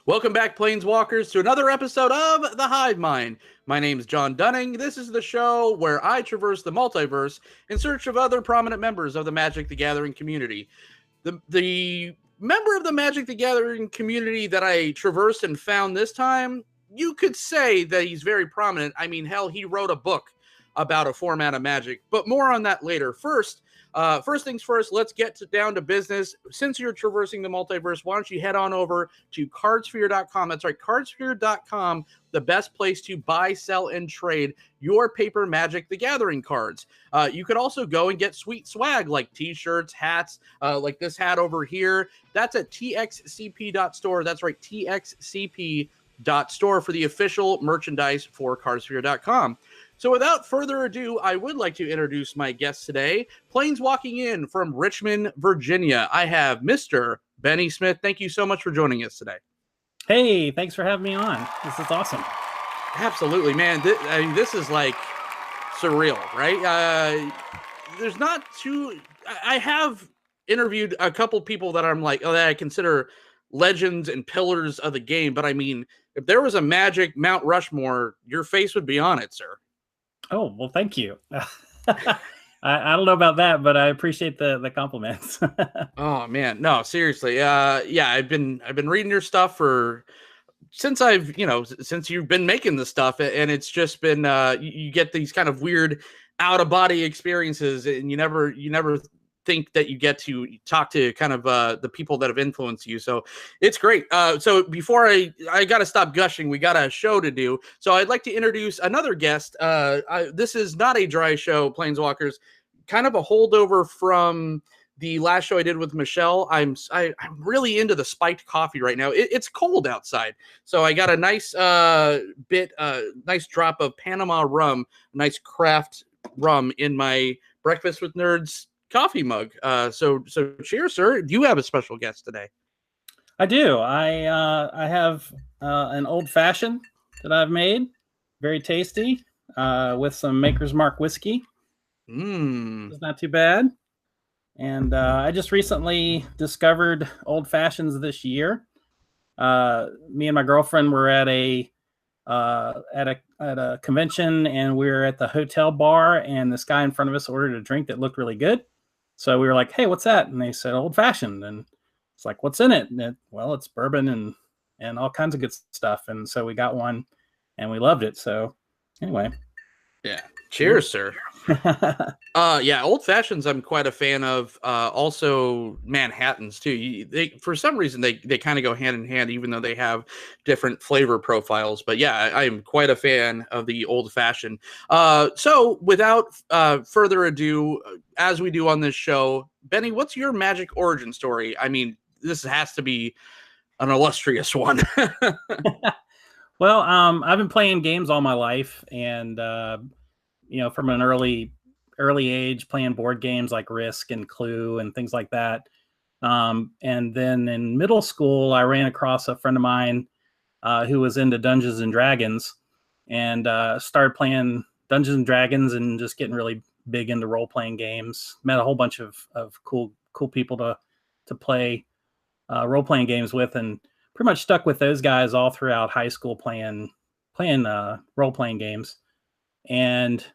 Welcome back, Planeswalkers, to another episode of the Hive Mind. My name's Jon Dunning. This is the show where I traverse the multiverse in search of other prominent members of the Magic the Gathering community. The member of the Magic the Gathering community that I traversed and found this time, you could say that he's very prominent. I mean, hell, he wrote a book about a format of Magic, but more on that later. First things first, let's get down to business. Since you're traversing the multiverse, why don't you head on over to cardsphere.com. That's right, cardsphere.com, the best place to buy, sell, and trade your paper Magic the Gathering cards. You could also go and get sweet swag like t-shirts, hats, like this hat over here. That's at txcp.store. That's right, txcp.store for the official merchandise for cardsphere.com. So without further ado, I would like to introduce my guest today. Planeswalking in from Richmond, Virginia, I have Mr. Bennie Smith. Thank you so much for joining us today. Hey, thanks for having me on. This is awesome. Absolutely, man. This is like surreal, right? There's not too... I have interviewed a couple people that I'm like, that I consider legends and pillars of the game, but I mean, if there was a Magic Mount Rushmore, your face would be on it, sir. Oh, well, thank you. I don't know about that, but I appreciate the compliments. Oh man, no, seriously. Yeah, I've been reading your stuff since you've been making this stuff, and it's just been you get these kind of weird out of body experiences, and you never think that you get to talk to kind of the people that have influenced you. So it's great. So before I got to stop gushing, we got a show to do. So I'd like to introduce another guest. This is not a dry show, Planeswalkers, kind of a holdover from the last show I did with Michelle. I'm really into the spiked coffee right now. It's cold outside. So I got a nice nice drop of Panama rum, nice craft rum in my Breakfast with Nerds coffee mug. So cheers, sir. Do you have a special guest today? I do. I have an old fashioned that I've made, very tasty, with some Maker's Mark whiskey. It's not too bad. And I just recently discovered old fashions this year. Me and my girlfriend were at a convention, and we were at the hotel bar, and this guy in front of us ordered a drink that looked really good. So we were like, hey, what's that? And they said old fashioned. And it's like, what's in it? And well, it's bourbon and all kinds of good stuff. And so we got one and we loved it. So anyway. Yeah. Cheers, sir. Yeah, old fashions I'm quite a fan of. Also Manhattans too. For some reason they kind of go hand in hand, even though they have different flavor profiles. But yeah, I am quite a fan of the old fashioned. So without further ado, as we do on this show, Bennie, what's your Magic origin story? I mean, this has to be an illustrious one. Well, I've been playing games all my life, and from an early age, playing board games like Risk and Clue and things like that. And then in middle school, I ran across a friend of mine who was into Dungeons and Dragons, and started playing Dungeons and Dragons and just getting really big into role-playing games. Met a whole bunch of cool people to play role-playing games with, and pretty much stuck with those guys all throughout high school playing role-playing games. And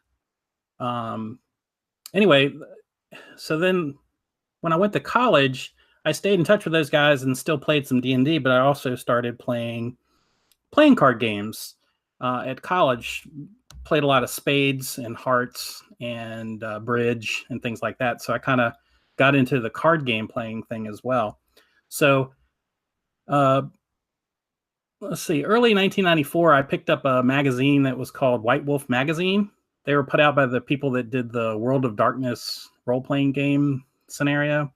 anyway, so then when I went to college, I stayed in touch with those guys and still played some D&D, but I also started playing card games at college. Played a lot of spades and hearts and bridge and things like that. So I kind of got into the card game playing thing as well. So let's see, early 1994, I picked up a magazine that was called White Wolf Magazine. They were put out by the people that did the World of Darkness role-playing game scenario.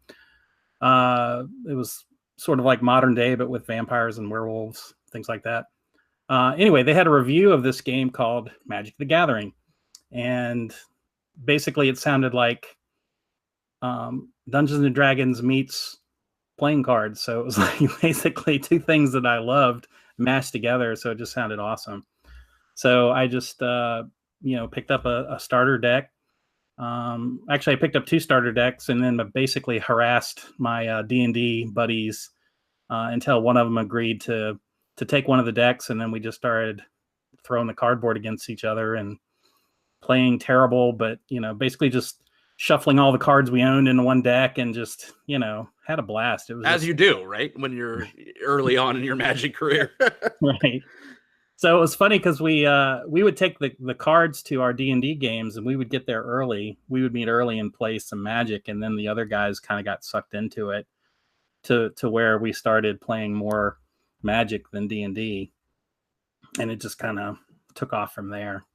It was sort of like modern day, but with vampires and werewolves, things like that. Anyway, they had a review of this game called Magic the Gathering. And basically it sounded like Dungeons and Dragons meets playing cards. So it was like basically two things that I loved mashed together. So it just sounded awesome. So I just, picked up a starter deck. Actually, I picked up two starter decks and then basically harassed my D&D buddies until one of them agreed to to take one of the decks, and then we just started throwing the cardboard against each other and playing terrible, but basically just shuffling all the cards we owned into one deck and just had a blast. It was as you do, right, when you're early on in your Magic career. Right. So it was funny because we would take the cards to our D&D games, and we would get there early. We would meet early and play some Magic, and then the other guys kind of got sucked into it to where we started playing more Magic than D&D, and it just kind of took off from there.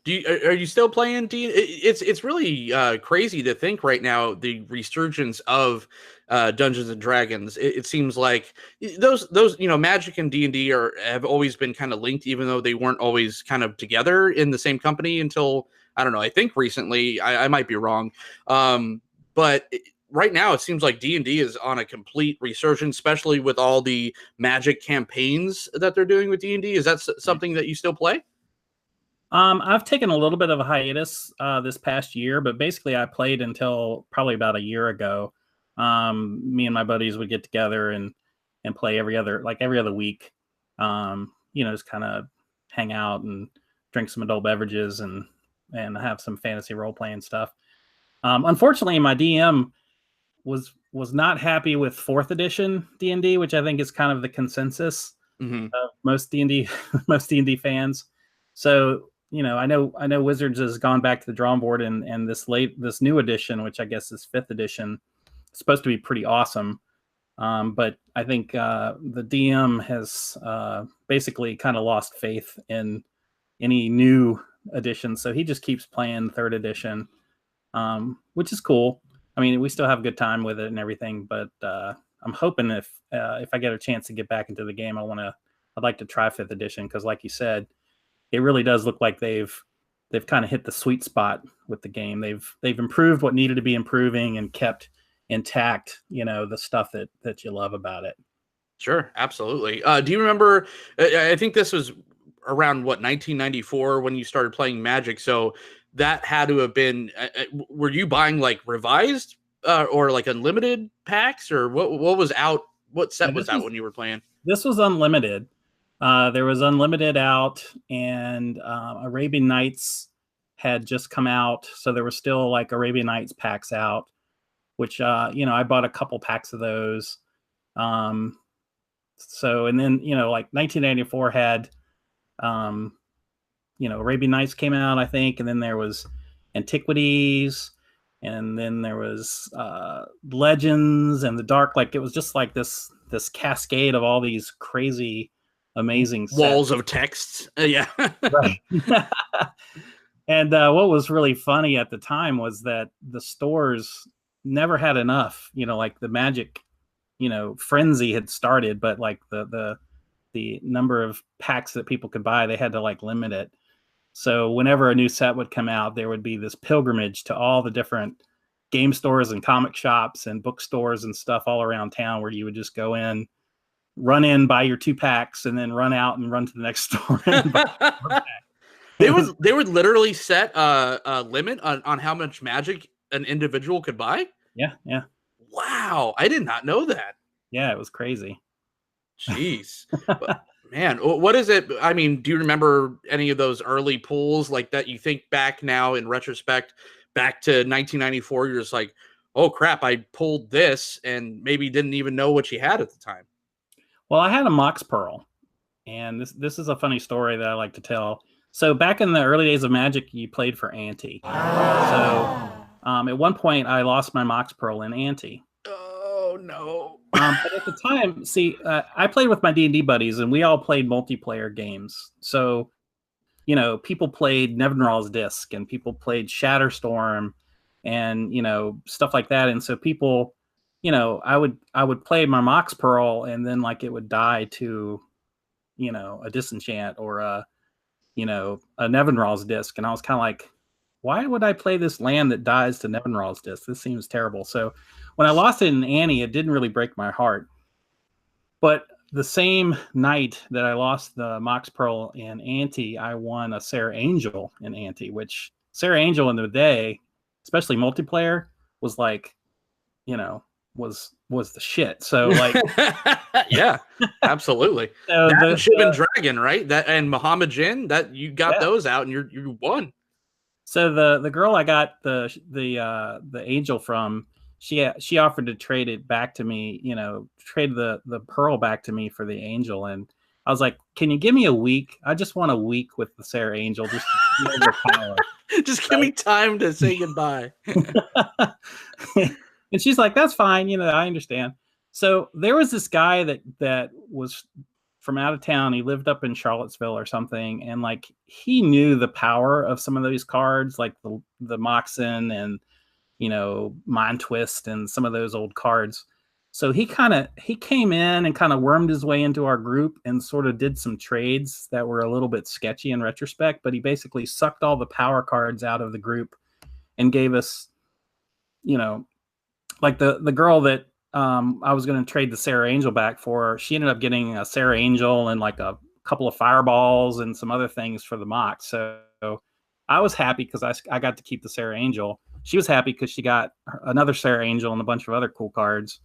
Are you still playing D? It's really crazy to think right now the resurgence of Dungeons and Dragons. It seems like those Magic and D&D have always been kind of linked, even though they weren't always kind of together in the same company until, I don't know, I think recently. I might be wrong, but right now it seems like D&D is on a complete resurgence, especially with all the Magic campaigns that they're doing with D&D. Is that something that you still play? I've taken a little bit of a hiatus this past year, but basically I played until probably about a year ago. Me and my buddies would get together and play every other week. Just kind of hang out and drink some adult beverages and have some fantasy role playing stuff. Unfortunately, my DM was not happy with 4th edition D&D, which I think is kind of the consensus of most D&D fans. So I know Wizards has gone back to the drawing board, and this new edition, which I guess is 5th edition, is supposed to be pretty awesome. But I think the DM has basically kind of lost faith in any new edition, so he just keeps playing 3rd edition, which is cool. I mean, we still have a good time with it and everything, but I'm hoping if I get a chance to get back into the game, I'd like to try 5th edition, because like you said, it really does look like they've kind of hit the sweet spot with the game. They've improved what needed to be improving and kept intact, the stuff that you love about it. Sure, absolutely. Do you remember? I think this was around 1994 when you started playing Magic. So that had to have been. Were you buying like revised or like unlimited packs, or what was out? What set was out when you were playing? This was unlimited. There was Unlimited out, and Arabian Nights had just come out, so there were still like Arabian Nights packs out, which I bought a couple packs of those. So, and then like 1994 had Arabian Nights came out, I think, and then there was Antiquities, and then there was Legends and the Dark. Like it was just like this cascade of all these crazy, amazing walls sets of texts. Yeah. Right. And what was really funny at the time was that the stores never had enough. Like the Magic frenzy had started, but like the number of packs that people could buy, they had to like limit it. So whenever a new set would come out, there would be this pilgrimage to all the different game stores and comic shops and bookstores and stuff all around town, where you would just go in, run in, buy your 2 packs, and then run out and run to the next store and buy more packs. They would literally set a limit on how much Magic an individual could buy. Yeah. Wow, I did not know that. Yeah, it was crazy. Jeez. But, man, what is it? I mean, do you remember any of those early pulls like that? You think back now in retrospect, back to 1994, you're just like, oh crap, I pulled this, and maybe didn't even know what you had at the time. Well, I had a Mox Pearl, and this is a funny story that I like to tell. So back in the early days of Magic, you played for Ante. So at one point, I lost my Mox Pearl in Ante. Oh no! But at the time, see, I played with my D&D buddies, and we all played multiplayer games. So, people played Nevinyrral's Disc, and people played Shatterstorm, and stuff like that. And so people, I would play my Mox Pearl, and then like it would die to, a Disenchant or a Nevinyrral's Disc, and I was kind of like, why would I play this land that dies to Nevinyrral's Disc? This seems terrible. So when I lost it in Annie, it didn't really break my heart. But the same night that I lost the Mox Pearl in Ante, I won a Serra Angel in Ante, which Serra Angel in the day, especially multiplayer, was like, was the shit. So like, yeah, absolutely. so That and Shivan the Dragon, right? That and Muhammad Jin, that you got yeah. those out and you won. So the girl I got the angel from, she offered to trade it back to me, trade the pearl back to me for the angel, and I was like, "Can you give me a week? I just want a week with the Sarah Angel, just to feel the power." Just give me time to say goodbye. And she's like, "That's fine, I understand." So there was this guy that was from out of town. He lived up in Charlottesville or something, and like he knew the power of some of those cards, like the Moxen and Mind Twist and some of those old cards. So he came in and kind of wormed his way into our group and sort of did some trades that were a little bit sketchy in retrospect, but he basically sucked all the power cards out of the group and gave us, like the girl that I was going to trade the Sarah Angel back for. She ended up getting a Sarah Angel and like a couple of fireballs and some other things for the mock. So I was happy because I got to keep the Sarah Angel. She was happy because she got another Sarah Angel and a bunch of other cool cards.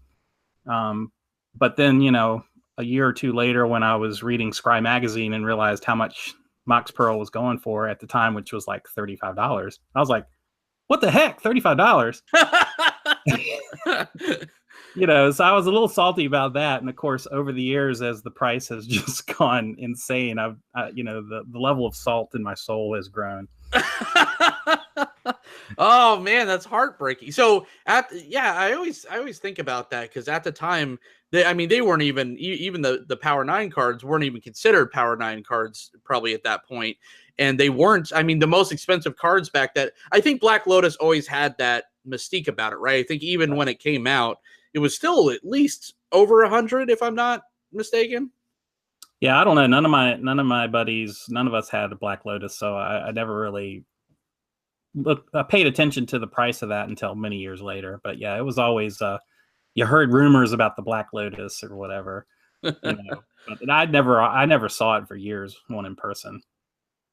But then, a year or two later, when I was reading Scry magazine and realized how much Mox Pearl was going for at the time, which was like $35, I was like, what the heck, $35? So I was a little salty about that. And of course, over the years, as the price has just gone insane, the level of salt in my soul has grown. Oh man, that's heartbreaking. So I always think about that because at the time they weren't even the Power 9 cards weren't even considered Power 9 cards probably at that point, and they weren't. I mean, the most expensive cards back then. I think Black Lotus always had that mystique about it, right? I think even when it came out, it was still at least over 100, if I'm not mistaken. Yeah, I don't know. None of my buddies, none of us had a Black Lotus, so I never really I paid attention to the price of that until many years later. But yeah, it was always you heard rumors about the Black Lotus or whatever, but I never saw it for years, one in person.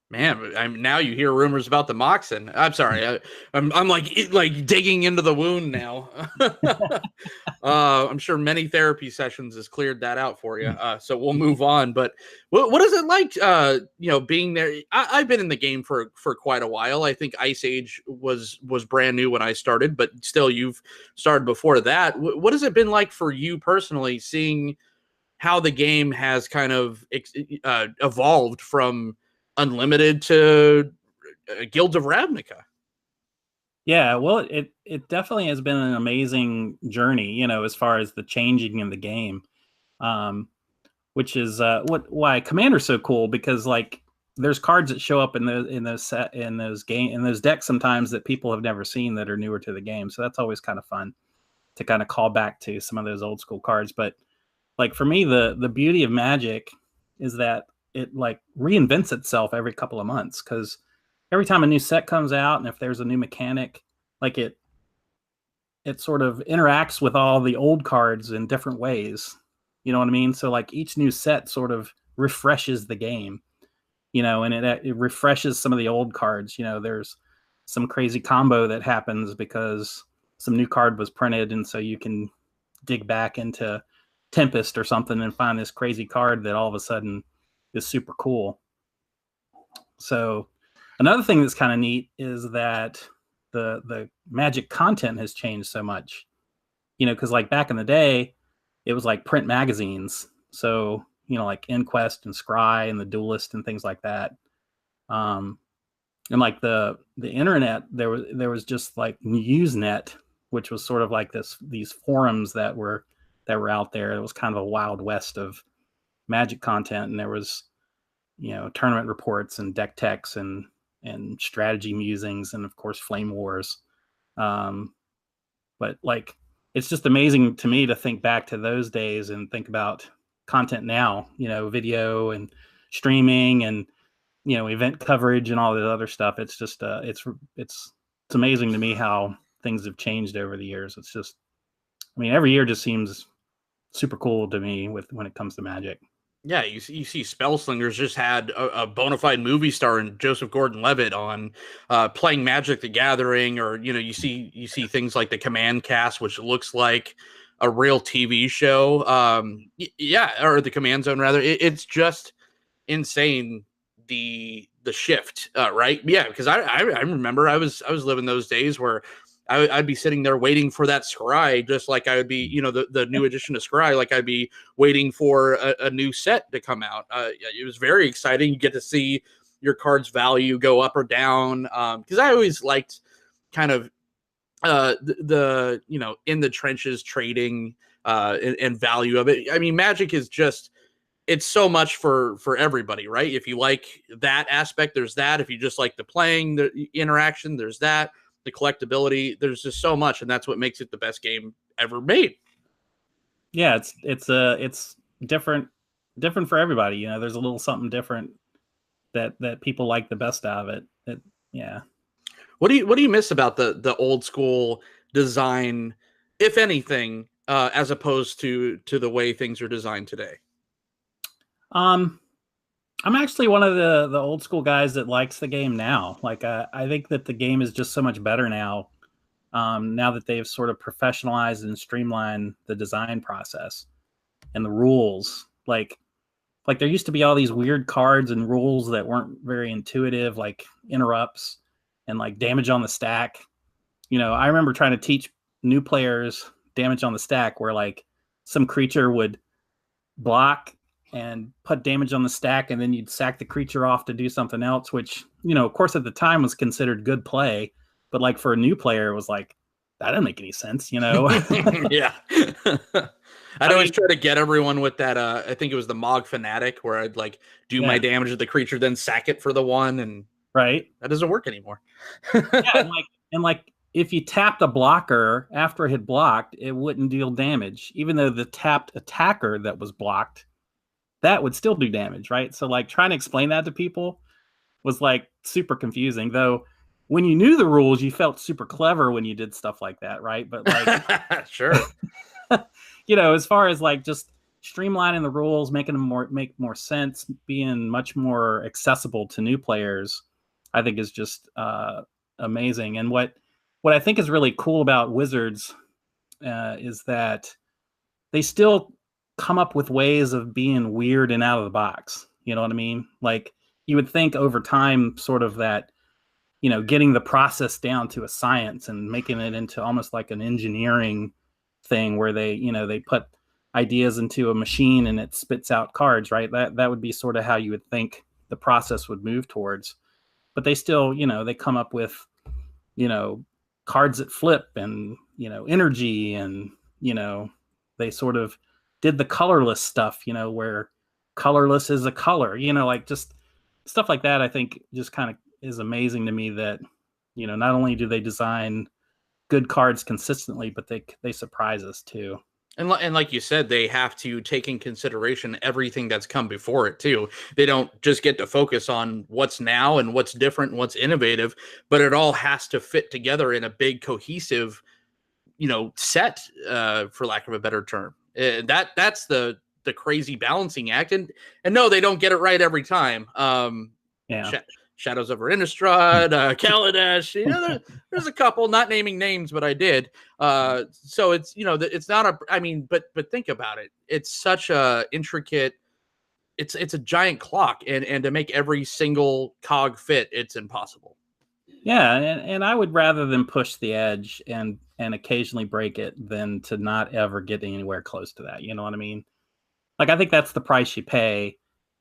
Man, now you hear rumors about the Moxen. I'm sorry, I'm like digging into the wound now. I'm sure many therapy sessions has cleared that out for you. So we'll move on. But what is it like, being there? I've been in the game for quite a while. I think Ice Age was brand new when I started, but still, you've started before that. What has it been like for you personally, seeing how the game has kind of evolved from Unlimited to Guilds of Ravnica? Yeah, well, it definitely has been an amazing journey, as far as the changing in the game, which is why Commander's so cool, because like there's cards that show up in those decks sometimes that people have never seen that are newer to the game. So that's always kind of fun to kind of call back to some of those old school cards. But like for me, the beauty of Magic is that it like reinvents itself every couple of months, because every time a new set comes out, and if there's a new mechanic, like it sort of interacts with all the old cards in different ways. You know what I mean? So like each new set sort of refreshes the game, and it refreshes some of the old cards. There's some crazy combo that happens because some new card was printed, and so you can dig back into Tempest or something and find this crazy card that all of a sudden is super cool. So another thing that's kind of neat is that the Magic content has changed so much, because like back in the day, it was like print magazines. So, like Inquest and Scry and the Duelist and things like that. And like the internet, there was just like Usenet, which was sort of like these forums that were out there. It was kind of a wild west of Magic content, and there was tournament reports and deck techs and strategy musings and of course Flame Wars. But like it's just amazing to me to think back to those days and think about content now, video and streaming and event coverage and all that other stuff. It's just it's amazing to me how things have changed over the years. It's just, every year just seems super cool to me when it comes to Magic. Yeah, you see Spellslingers just had a bona fide movie star in Joseph Gordon-Levitt on playing Magic the Gathering, or you see things like the Command Cast, which looks like a real TV show. Yeah, or the Command Zone rather. It's just insane the shift, right? Yeah, because I remember I was living those days where I'd be sitting there waiting for that scry, just like I would be, the new edition of scry, like I'd be waiting for a new set to come out. It was very exciting. You get to see your card's value go up or down, because I always liked kind of the in the trenches trading and value of it. I mean, Magic is just, it's so much for everybody, right? If you like that aspect, there's that. If you just like the playing, the interaction, there's that. The collectability, there's just so much, and that's what makes it the best game ever made. Yeah, it's different for everybody. There's a little something different that people like the best out of it. Yeah. What do you miss about the old school design, if anything, as opposed to the way things are designed today? I'm actually one of the old school guys that likes the game now. Like I think that the game is just so much better now. Now that they've sort of professionalized and streamlined the design process and the rules, like there used to be all these weird cards and rules that weren't very intuitive, like interrupts and like damage on the stack. I remember trying to teach new players damage on the stack, where like some creature would block and put damage on the stack, and then you'd sack the creature off to do something else, which, of course at the time was considered good play, but like for a new player, it was like, that didn't make any sense, Yeah. I'd always try to get everyone with that. I think it was the Mog Fanatic, where I'd like do my damage to the creature, then sack it for the one, and right, that doesn't work anymore. Yeah, and like if you tapped a blocker after it had blocked, it wouldn't deal damage, even though the tapped attacker that was blocked, that would still do damage, right? So like trying to explain that to people was like super confusing. Though when you knew the rules, you felt super clever when you did stuff like that, right? But like, sure. As far as like just streamlining the rules, making them make more sense, being much more accessible to new players, I think is just amazing. And what I think is really cool about Wizards is that they still come up with ways of being weird and out of the box. You know what I mean? Like you would think over time, sort of that, getting the process down to a science and making it into almost like an engineering thing where they, they put ideas into a machine and it spits out cards, right? That would be sort of how you would think the process would move towards. But they still, they come up with, cards that flip and, energy, and, they sort of did the colorless stuff, where colorless is a color, like just stuff like that. I think just kind of is amazing to me that, not only do they design good cards consistently, but they surprise us too. And like you said, they have to take in consideration everything that's come before it too. They don't just get to focus on what's now and what's different and what's innovative, but it all has to fit together in a big cohesive, set, for lack of a better term. That's the crazy balancing act. And no, they don't get it right every time. Yeah. Shadows over Innistrad, Kaladesh, there's a couple, not naming names, but I did. So it's, it's not but think about it. It's such a intricate, it's a giant clock, and to make every single cog fit, it's impossible. Yeah. And I would rather than push the edge and occasionally break it than to not ever get anywhere close to that. You know what I mean? Like, I think that's the price you pay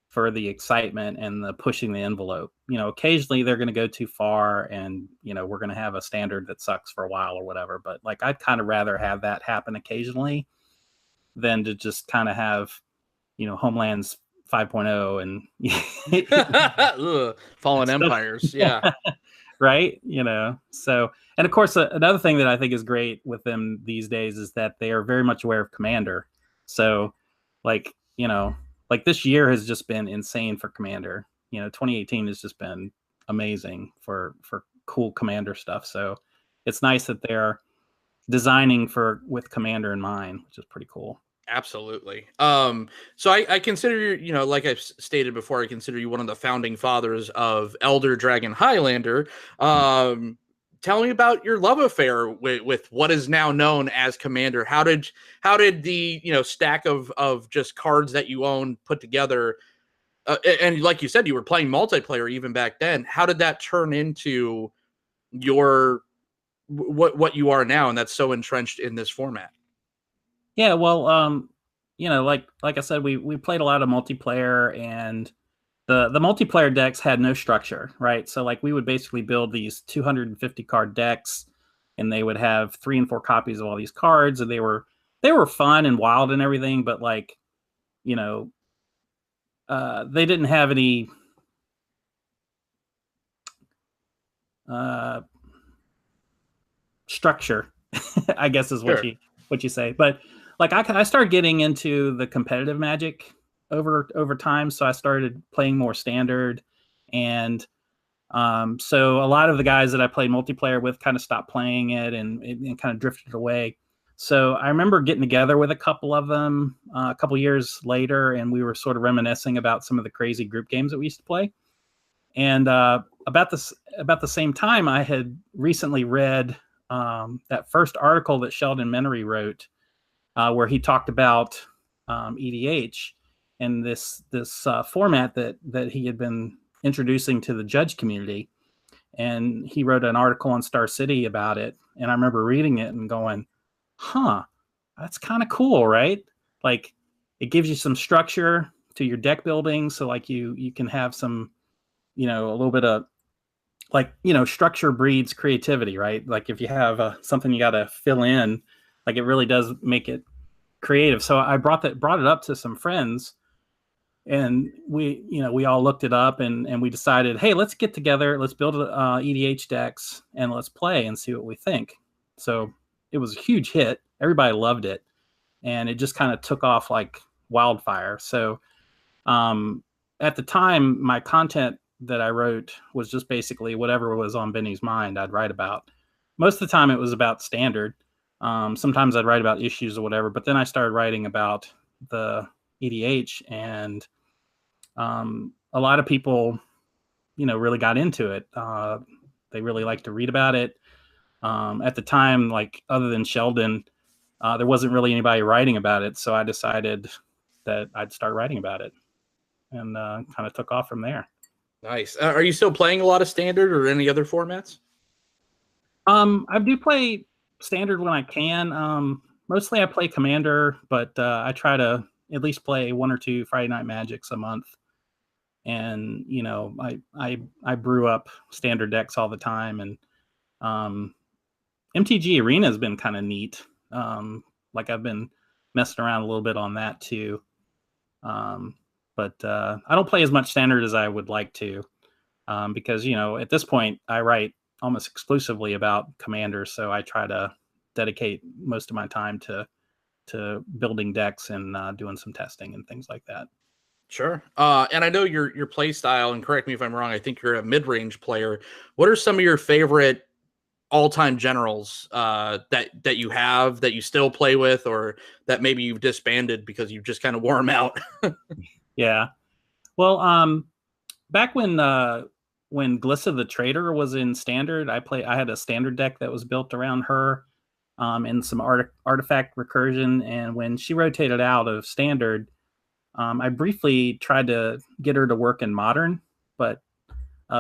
for the excitement and the pushing the envelope. Occasionally they're going to go too far, and, we're going to have a standard that sucks for a while or whatever. But like, I'd kind of rather have that happen occasionally than to just kind of have, Homelands 5.0 and Fallen Empires. Yeah. Right. So, and of course, another thing that I think is great with them these days is that they are very much aware of Commander. So like, like this year has just been insane for Commander. 2018 has just been amazing for cool Commander stuff. So it's nice that they're designing with Commander in mind, which is pretty cool. Absolutely. So I consider you, like I've stated before, I consider you one of the founding fathers of Elder Dragon Highlander. tell me about your love affair with what is now known as Commander. How did the stack of just cards that you own put together? And like you said, you were playing multiplayer even back then. How did that turn into your what you are now, and that's so entrenched in this format? Yeah, well, like I said, we played a lot of multiplayer, and the multiplayer decks had no structure, right? So like we would basically build these 250 card decks, and they would have 3 and 4 copies of all these cards, and they were fun and wild and everything, but like, you know, they didn't have any uh, structure, I guess is Sure. what you say. But like I started getting into the competitive Magic over time, so I started playing more standard, and so a lot of the guys that I played multiplayer with kind of stopped playing it, and it kind of drifted away. So I remember getting together with a couple of them a couple years later, and we were sort of reminiscing about some of the crazy group games that we used to play. And about the same time, I had recently read that first article that Sheldon Menery wrote, where he talked about EDH and this format that he had been introducing to the judge community. And he wrote an article on Star City about it. And I remember reading it and going, huh, that's kind of cool, right? Like it gives you some structure to your deck building. So like you can have some, a little bit of like, structure breeds creativity, right? Like if you have something you got to fill in, like it really does make it creative. So I brought it up to some friends, and we all looked it up, and we decided, hey, let's get together, let's build EDH decks, and let's play and see what we think. So it was a huge hit. Everybody loved it, and it just kind of took off like wildfire. So at the time, my content that I wrote was just basically whatever was on Benny's mind I'd write about. Most of the time it was about standard. Sometimes I'd write about issues or whatever, but then I started writing about the EDH, and a lot of people, really got into it. They really liked to read about it. At the time, like other than Sheldon, there wasn't really anybody writing about it. So I decided that I'd start writing about it, and kind of took off from there. Nice. Are you still playing a lot of standard or any other formats? I do play standard when I can. Mostly I play Commander, but I try to at least play 1 or 2 Friday Night Magics a month. And I brew up standard decks all the time, and MTG Arena has been kind of neat. Like I've been messing around a little bit on that too. But I don't play as much standard as I would like to, because at this point I write almost exclusively about Commanders, so I try to dedicate most of my time to building decks and doing some testing and things like that. Sure. And I know your play style, and correct me if I'm wrong, I think you're a mid-range player. What are some of your favorite all-time generals that you have, that you still play with, or that maybe you've disbanded because you just kind of wore them out? Yeah. Well, back when Glissa the Trader was in standard, I had a standard deck that was built around her, and some artifact recursion. And when she rotated out of standard, I briefly tried to get her to work in modern, but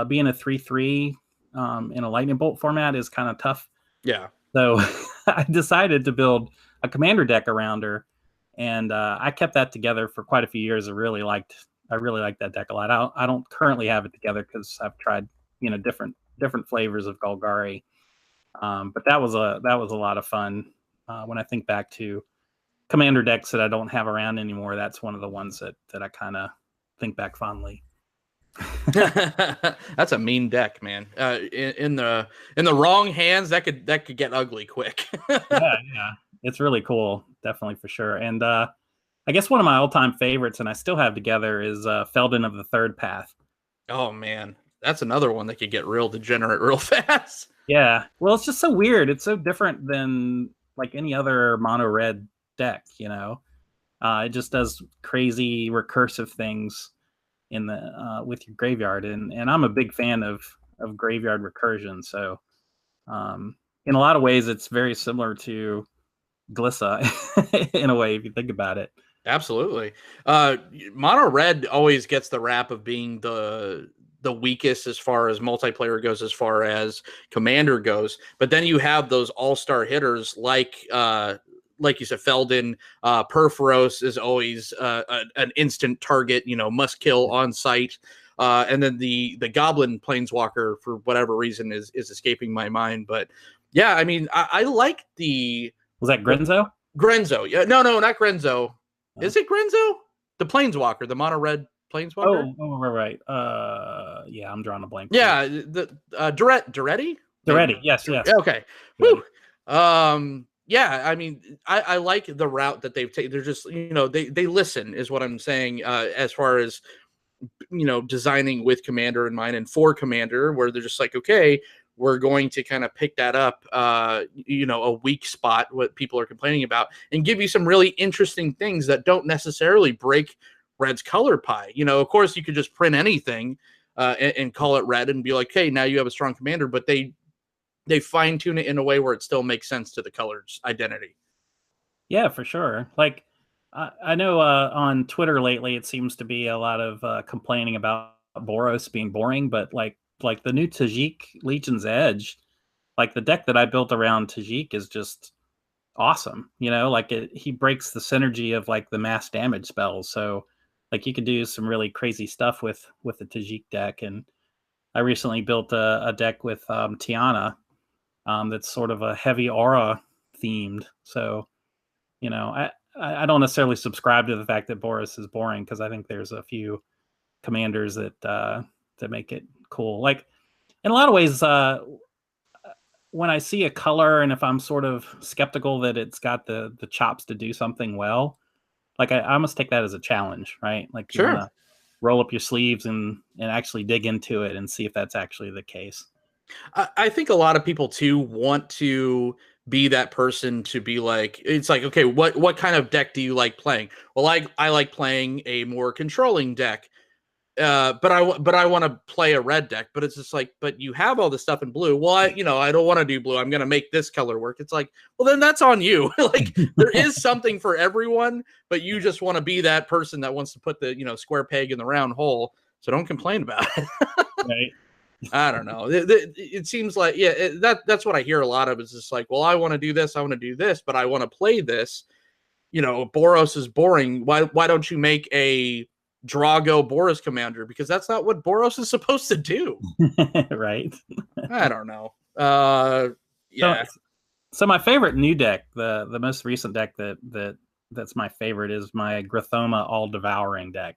being a 3/3 in a lightning bolt format is kind of tough. Yeah. So I decided to build a commander deck around her, and I kept that together for quite a few years. I really liked that deck a lot. I don't currently have it together because I've tried different flavors of Golgari, but that was a lot of fun. When I think back to commander decks that I don't have around anymore, that's one of the ones that I kind of think back fondly. That's a mean deck, man. In the wrong hands, that could get ugly quick. Yeah, it's really cool, definitely, for sure. And I guess one of my all-time favorites, and I still have together, is Feldon of the Third Path. Oh man, that's another one that could get real degenerate real fast. Yeah, well, it's just so weird. It's so different than like any other mono red deck. It just does crazy recursive things in the with your graveyard, and I'm a big fan of graveyard recursion. So In a lot of ways, it's very similar to Glissa in a way, if you think about it. Absolutely. Mono red always gets the rap of being the weakest as far as multiplayer goes, as far as commander goes. But then you have those all-star hitters like you said, Feldon. Perforos is always an instant target, must kill on sight. And then the Goblin Planeswalker, for whatever reason, is escaping my mind. But yeah, I mean, I like the... Was that Grenzo? Grenzo. Yeah, no, not Grenzo. Is it Grenzo? The Planeswalker, the mono red Planeswalker? Oh, right. Yeah, I'm drawing a blank. Yeah, the Duretti? Duretti, yes. Okay. Woo. Yeah, I mean, I like the route that they've taken. They're just, they listen, is what I'm saying, as far as, designing with Commander in mind and for Commander, where they're just like, okay, we're going to kind of pick that up, a weak spot, what people are complaining about, and give you some really interesting things that don't necessarily break Red's color pie. Of course, you could just print anything and call it Red and be like, hey, now you have a strong commander, but they fine tune it in a way where it still makes sense to the color's identity. Yeah, for sure. Like, I know on Twitter lately, it seems to be a lot of complaining about Boros being boring, but like the new Tajik Legion's Edge, like the deck that I built around Tajik is just awesome. He breaks the synergy of like the mass damage spells. So like you could do some really crazy stuff with the Tajik deck. And I recently built a deck with Tiana that's sort of a heavy aura themed. So, I don't necessarily subscribe to the fact that Boros is boring, because I think there's a few commanders that make it cool. Like in a lot of ways, when I see a color and if I'm sort of skeptical that it's got the chops to do something well, like I almost take that as a challenge, right? Like you want to roll up your sleeves and actually dig into it and see if that's actually the case. I think a lot of people too want to be that person to be like, it's like, okay, what kind of deck do you like playing? Well, I like playing a more controlling deck. But I want to play a red deck, but it's just like, but you have all this stuff in blue. Well, I don't want to do blue. I'm going to make this color work. It's like, well, then that's on you. Like there is something for everyone, but you just want to be that person that wants to put the, square peg in the round hole. So don't complain about it. Right. I don't know. It seems like, yeah, that's what I hear a lot of. Is just like, well, I want to do this. I want to do this, but I want to play this. Boros is boring. Why don't you make a Drago Boros commander? Because that's not what Boros is supposed to do. Right. I don't know. Yeah. So my favorite new deck, the most recent deck that's my favorite, is my Grithoma All Devouring deck.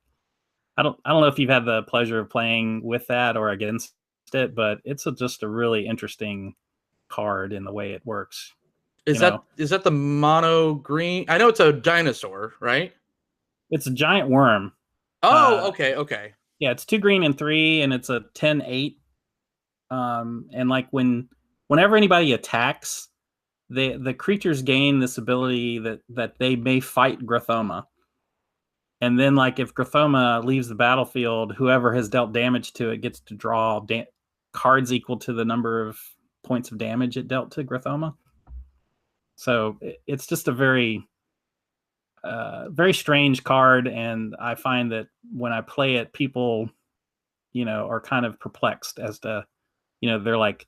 I don't know if you've had the pleasure of playing with that or against it, but it's just a really interesting card in the way it works. Is that the mono green? I know it's a dinosaur, right? It's a giant worm. Oh, okay. Yeah, it's 2 green and 3, and it's a 10/8. And like whenever anybody attacks, the creatures gain this ability that they may fight Grithoma. And then, like, if Grithoma leaves the battlefield, whoever has dealt damage to it gets to draw cards equal to the number of points of damage it dealt to Grithoma. So it's just a very, very strange card. And I find that when I play it, people, are kind of perplexed as to, they're like,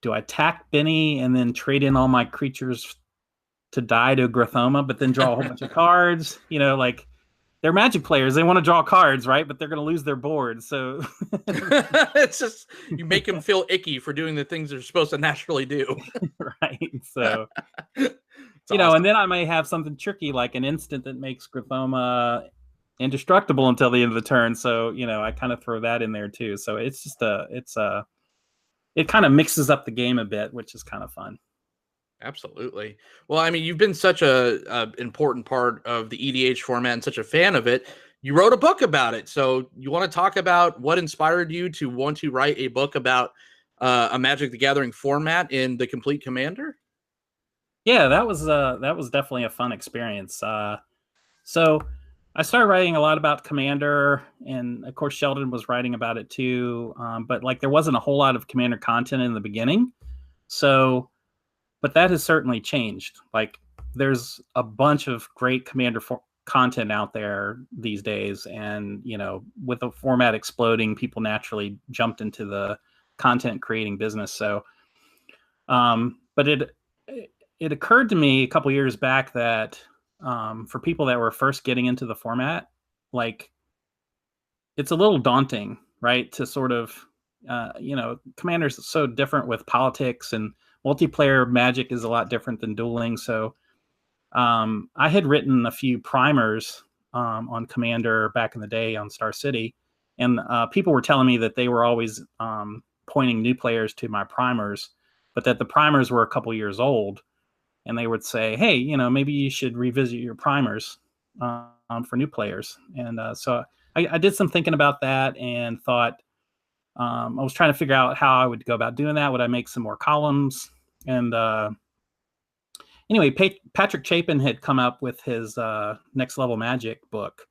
do I attack Benny and then trade in all my creatures to die to Grithoma, but then draw a whole bunch of cards? Like, they're Magic players. They want to draw cards, right? But they're going to lose their board. So it's just, you make them feel icky for doing the things they're supposed to naturally do. Right. So, awesome. And then I may have something tricky, like an instant that makes Grithoma indestructible until the end of the turn. So, I kind of throw that in there too. So it's just it kind of mixes up the game a bit, which is kind of fun. Absolutely. Well, I mean, you've been such a important part of the EDH format and such a fan of it. You wrote a book about it. So you want to talk about what inspired you to want to write a book about a Magic the Gathering format in the Complete Commander? Yeah, that was definitely a fun experience. So I started writing a lot about Commander, and of course Sheldon was writing about it too. But like there wasn't a whole lot of Commander content in the beginning. So, but that has certainly changed. Like, there's a bunch of great Commander content out there these days, and with the format exploding, people naturally jumped into the content creating business. So, but it occurred to me a couple years back that for people that were first getting into the format, like, it's a little daunting, right? To sort of, Commander's so different with politics, and multiplayer Magic is a lot different than dueling. So I had written a few primers on Commander back in the day on Star City, and people were telling me that they were always pointing new players to my primers, but that the primers were a couple years old, and they would say, hey, maybe you should revisit your primers for new players. And so I did some thinking about that, and thought, I was trying to figure out how I would go about doing that. Would I make some more columns? And anyway, Patrick Chapin had come up with his Next Level Magic book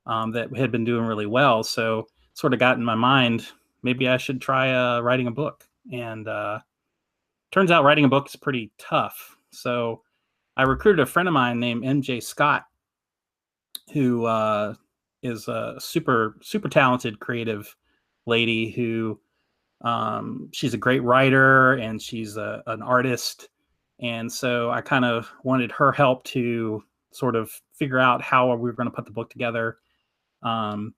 that had been doing really well. So sort of got in my mind, maybe I should try writing a book. And turns out writing a book is pretty tough. So I recruited a friend of mine named MJ Scott, who is a super, super talented creative lady who she's a great writer, and she's an artist. And so I kind of wanted her help to sort of figure out how we were going to put the book together. And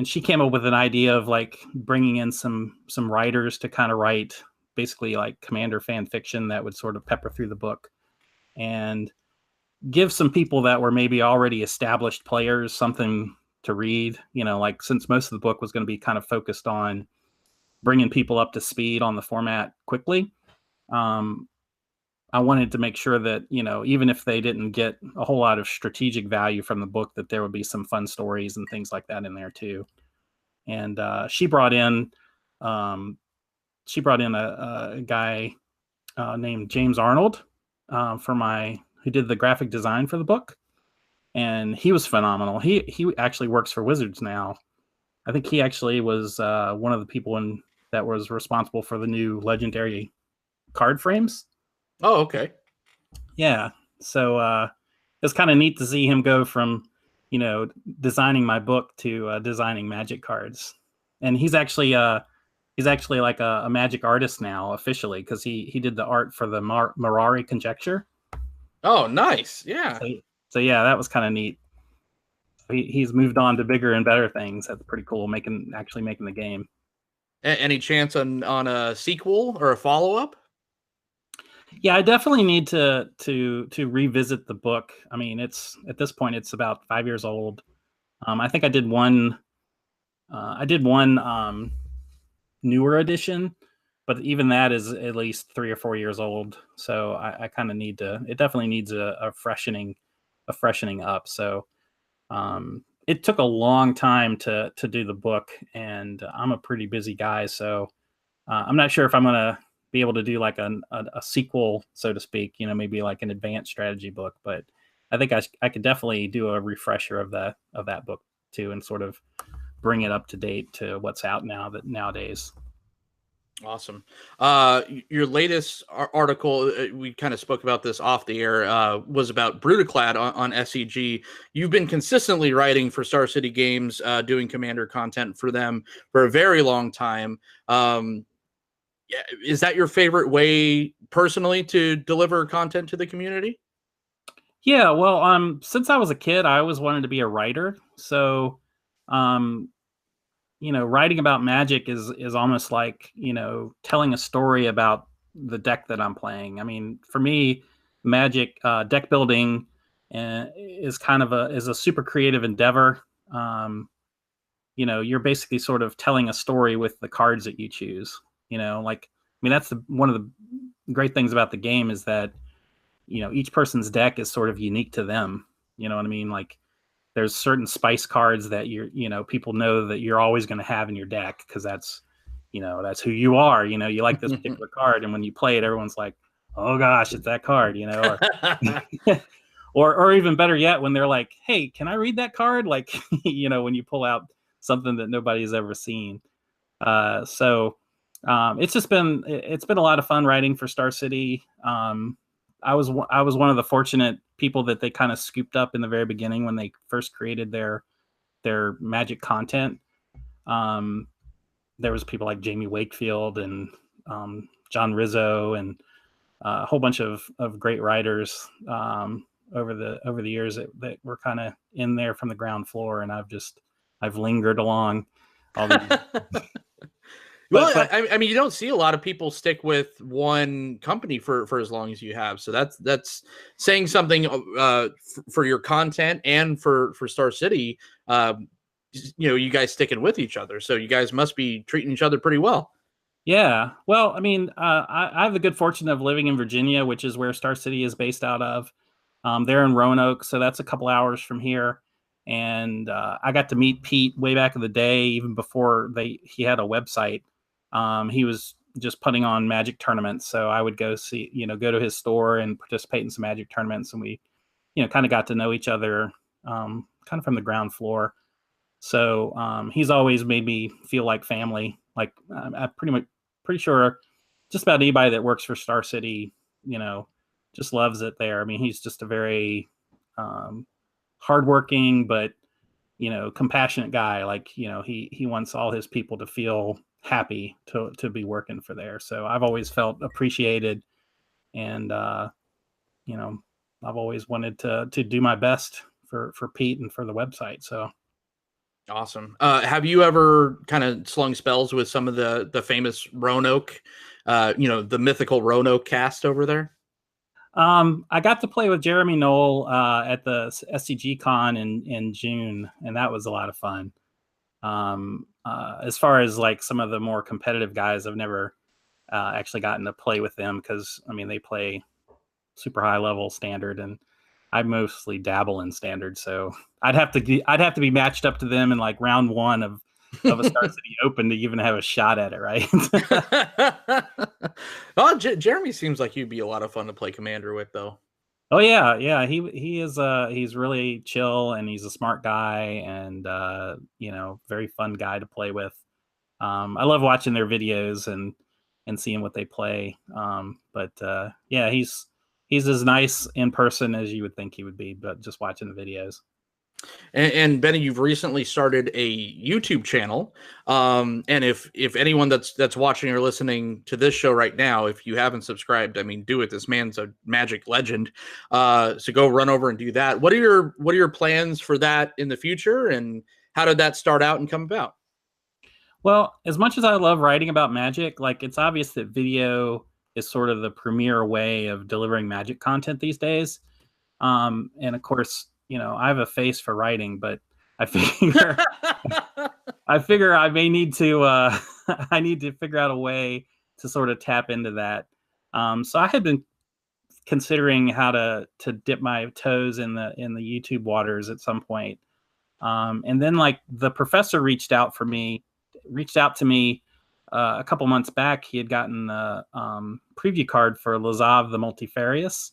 she came up with an idea of like bringing in some writers to kind of write basically like Commander fan fiction that would sort of pepper through the book, and give some people that were maybe already established players something to read, like, since most of the book was going to be kind of focused on bringing people up to speed on the format quickly. I wanted to make sure that, even if they didn't get a whole lot of strategic value from the book, that there would be some fun stories and things like that in there too. And she brought in a guy named James Arnold who did the graphic design for the book. And he was phenomenal. He actually works for Wizards now. I think he actually was one of the people that was responsible for the new Legendary card frames. Oh, okay. Yeah. So it's kind of neat to see him go from, designing my book to designing Magic cards. And he's actually like a Magic artist now officially, because he did the art for the Mirari Conjecture. Oh, nice. Yeah. So yeah, that was kind of neat. He's moved on to bigger and better things. That's pretty cool. Making the game. Any chance on a sequel or a follow-up? Yeah, I definitely need to revisit the book. I mean, at this point it's about 5 years old. I think I did one newer edition, but even that is at least 3 or 4 years old. So I kind of it definitely needs a freshening up. So it took a long time to do the book, and I'm a pretty busy guy. So I'm not sure if I'm going to be able to do like a sequel, so to speak, maybe like an advanced strategy book, but I think I could definitely do a refresher of that book too, and sort of bring it up to date to what's out nowadays. Awesome. Your latest article, we kind of spoke about this off the air, was about Brutaclad on SEG. You've been consistently writing for Star City Games, doing Commander content for them for a very long time. Yeah, is that your favorite way personally to deliver content to the community? Yeah, well, since I was a kid, I always wanted to be a writer. So, writing about Magic is almost like, telling a story about the deck that I'm playing. I mean, for me, Magic deck building is kind of a super creative endeavor. You're basically sort of telling a story with the cards that you choose. That's one of the great things about the game, is that, each person's deck is sort of unique to them. You know what I mean? Like, there's certain spice cards that people know that you're always going to have in your deck, because that's who you are. You like this particular card, and when you play it, everyone's like, oh gosh, it's that card, or even better yet, when they're like, hey, can I read that card? Like, when you pull out something that nobody's ever seen. So It's been a lot of fun writing for Star City. I was one of the fortunate people that they kind of scooped up in the very beginning when they first created their Magic content. Um, there was people like Jamie Wakefield and John Rizzo and a whole bunch of great writers over the years that were kind of in there from the ground floor, and I've lingered along all these. Well, But I mean, you don't see a lot of people stick with one company for as long as you have. So that's saying something for your content and for Star City. You guys sticking with each other, so you guys must be treating each other pretty well. yeah, well, I mean, I have the good fortune of living in Virginia, which is where Star City is based out of. They're in Roanoke, so that's a couple hours from here. And I got to meet Pete way back in the day, even before he had a website. He was just putting on Magic tournaments, so I would go go to his store and participate in some Magic tournaments, and we, kind of got to know each other, kind of from the ground floor. So he's always made me feel like family. Like I'm pretty sure just about anybody that works for Star City, just loves it there. I mean, he's just a very hardworking, but compassionate guy. Like he wants all his people to feel happy to be working for there. So I've always felt appreciated, and I've always wanted to do my best for Pete and for the website. So. Awesome. Have you ever kind of slung spells with some of the famous Roanoke, the mythical Roanoke cast over there? I got to play with Jeremy Knoll at the SCG Con in June, and that was a lot of fun. As far as like some of the more competitive guys, I've never actually gotten to play with them because I mean they play super high level standard, and I mostly dabble in standard, so I'd have to be matched up to them in like round one of a Star City Open to even have a shot at it, right? Oh, Jeremy seems like he'd be a lot of fun to play Commander with, though. Oh yeah. He is he's really chill, and he's a smart guy, and very fun guy to play with. I love watching their videos and seeing what they play. But yeah, he's as nice in person as you would think he would be, but just watching the videos. And Benny, you've recently started a YouTube channel. And if anyone that's watching or listening to this show right now, if you haven't subscribed, I mean, do it. This man's a Magic legend. So go run over and do that. What are your plans for that in the future, and how did that start out and come about? Well, as much as I love writing about Magic, like it's obvious that video is sort of the premier way of delivering Magic content these days. And of course, I have a face for writing, but I figure I may need to I need to figure out a way to sort of tap into that. So I had been considering how to dip my toes in the YouTube waters at some point. And then like the professor reached out to me a couple months back. He had gotten the preview card for Lazav the Multifarious,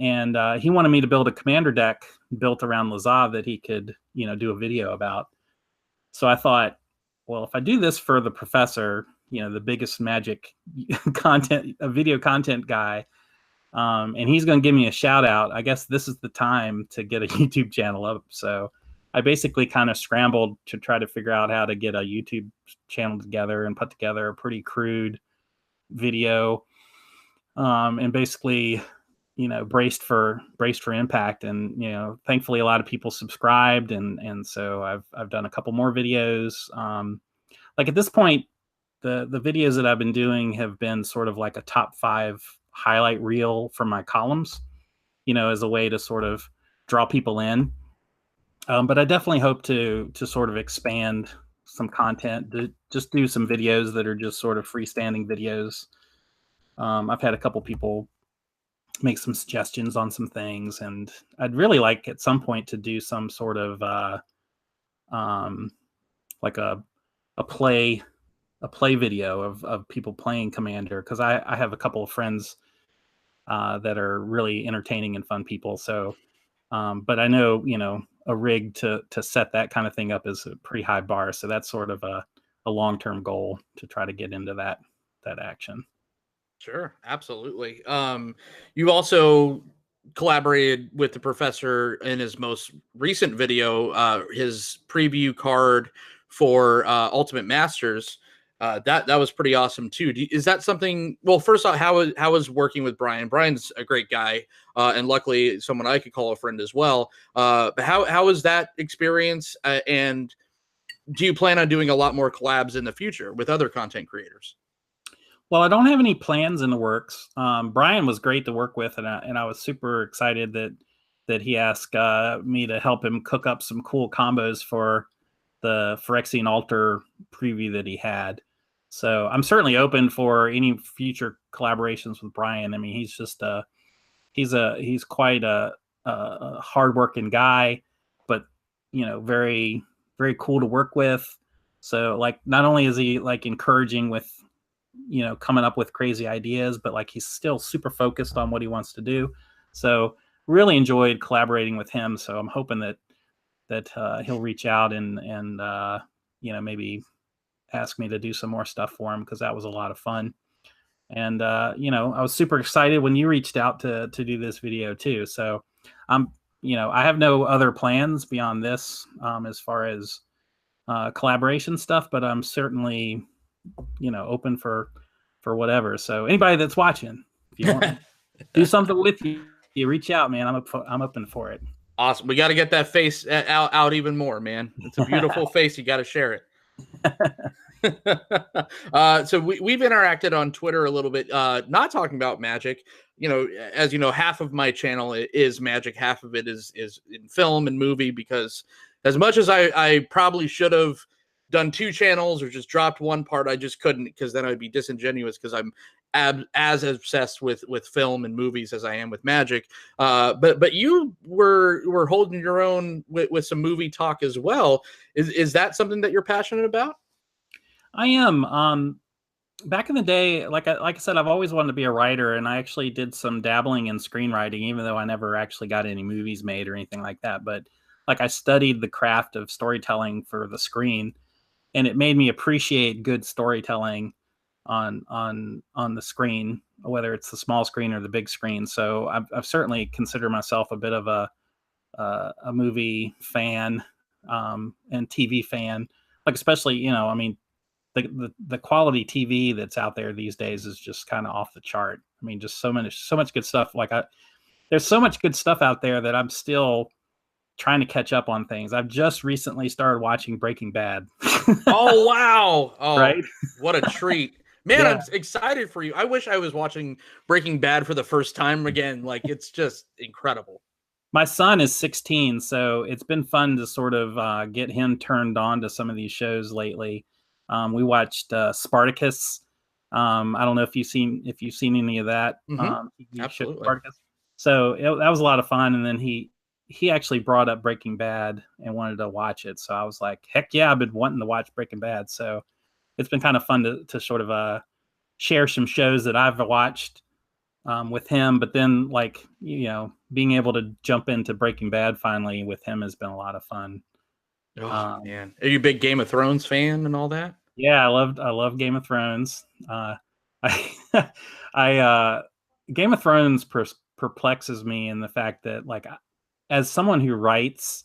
and he wanted me to build a commander deck built around Lazav that he could, do a video about. So I thought, well, if I do this for the professor, the biggest Magic video content guy, and he's going to give me a shout out, I guess this is the time to get a YouTube channel up. So I basically kind of scrambled to try to figure out how to get a YouTube channel together and put together a pretty crude video, and basically, braced for impact. And, thankfully a lot of people subscribed. And so I've done a couple more videos. Like at this point, the videos that I've been doing have been sort of like a top 5 highlight reel for my columns, as a way to sort of draw people in. But I definitely hope to sort of expand some content, to just do some videos that are just sort of freestanding videos. I've had a couple people make some suggestions on some things, and I'd really like at some point to do some sort of like a play video of people playing Commander, because I have a couple of friends that are really entertaining and fun people. So, but I know, a rig to set that kind of thing up is a pretty high bar. So that's sort of a long-term goal to try to get into that action. Sure, absolutely. You also collaborated with the professor in his most recent video, his preview card for Ultimate Masters. That was pretty awesome too. Is that something? Well, first off, how is working with Brian? Brian's a great guy, and luckily someone I could call a friend as well. But how was that experience? And do you plan on doing a lot more collabs in the future with other content creators? Well, I don't have any plans in the works. Brian was great to work with, and I was super excited that he asked me to help him cook up some cool combos for the Phyrexian Altar preview that he had. So I'm certainly open for any future collaborations with Brian. I mean, he's just he's quite a hardworking guy, but very very cool to work with. So like, not only is he like encouraging with coming up with crazy ideas, but like he's still super focused on what he wants to do. So really enjoyed collaborating with him. So I'm hoping that he'll reach out and maybe ask me to do some more stuff for him, because that was a lot of fun. And I was super excited when you reached out to do this video too. So I have no other plans beyond this as far as collaboration stuff, but I'm certainly open for whatever. So anybody that's watching, if you want to do something with you reach out, man. I'm open for it. Awesome. We got to get that face out even more, man. It's a beautiful face. You got to share it. So we've interacted on Twitter a little bit, not talking about Magic. As you know, half of my channel is Magic, half of it is in film and movie, because as much as I probably should have done 2 channels or just dropped one part, I just couldn't, because then I'd be disingenuous, because I'm as obsessed with film and movies as I am with Magic. But you were holding your own with some movie talk as well. Is that something that you're passionate about? I am. Back in the day, like I said, I've always wanted to be a writer, and I actually did some dabbling in screenwriting, even though I never actually got any movies made or anything like that. But like, I studied the craft of storytelling for the screen, and it made me appreciate good storytelling on the screen, whether it's the small screen or the big screen. So I've certainly considered myself a bit of a movie fan and TV fan, like, especially I mean, the quality TV that's out there these days is just kind of off the chart. I mean, just so much good stuff. Like, there's so much good stuff out there that I'm still trying to catch up on things. I've just recently started watching Breaking Bad. Oh, wow. Oh, right. What a treat. Man, Yeah. I'm excited for you. I wish I was watching Breaking Bad for the first time again. Like, it's just incredible. My son is 16, so it's been fun to sort of get him turned on to some of these shows lately. We watched Spartacus. I don't know if you've seen any of that. Absolutely. Spartacus. So that was a lot of fun. And then he actually brought up Breaking Bad and wanted to watch it. So I was like, heck yeah, I've been wanting to watch Breaking Bad. So it's been kind of fun to sort of share some shows that I've watched with him. But then, like, being able to jump into Breaking Bad finally with him has been a lot of fun. Oh, man. Are you a big Game of Thrones fan and all that? Yeah, I love Game of Thrones. Game of Thrones perplexes me in the fact that, like, as someone who writes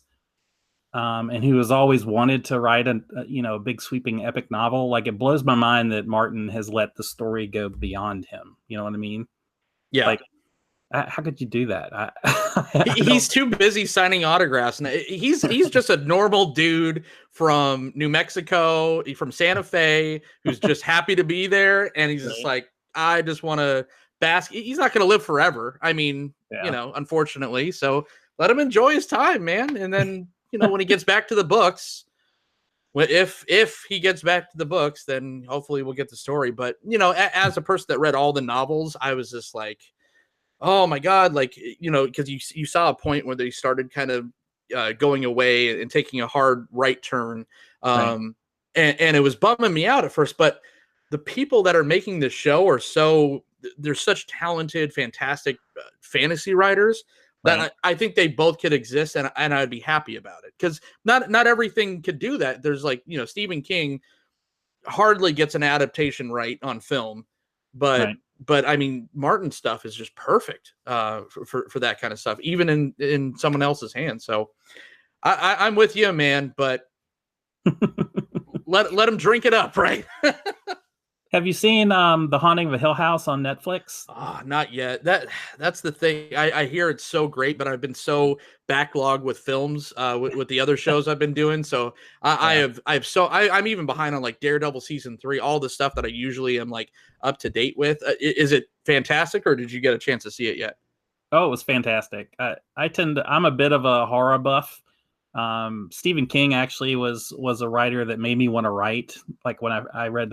and who has always wanted to write a big sweeping epic novel, like, it blows my mind that Martin has let the story go beyond him. You know what I mean? Yeah. Like, how could you do that? He's too busy signing autographs, and he's just a normal dude from New Mexico, from Santa Fe, who's just happy to be there, and he's just like, I just want to bask. He's not going to live forever. I mean, unfortunately. So let him enjoy his time, man. And then when he gets back to the books, if he gets back to the books, then hopefully we'll get the story. But as a person that read all the novels, I was just like, oh my God, like, because you saw a point where they started kind of going away and taking a hard right turn. And it was bumming me out at first, but the people that are making this show they're such talented, fantastic fantasy writers that I think they both could exist, and I'd be happy about it, because not everything could do that. There's, like, Stephen King, hardly gets an adaptation right on film, but Right. but I mean, Martin's stuff is just perfect for that kind of stuff, even in someone else's hands. So I'm with you, man. But let him drink it up, right? Have you seen The Haunting of a Hill House on Netflix? Oh, not yet. That's the thing. I hear it's so great, but I've been so backlogged with films with the other shows I've been doing. So Yeah. I'm even behind on like Daredevil season 3, all the stuff that I usually am like up to date with. Is it fantastic, or did you get a chance to see it yet? Oh, it was fantastic. I'm a bit of a horror buff. Stephen King actually was a writer that made me want to write. Like when I read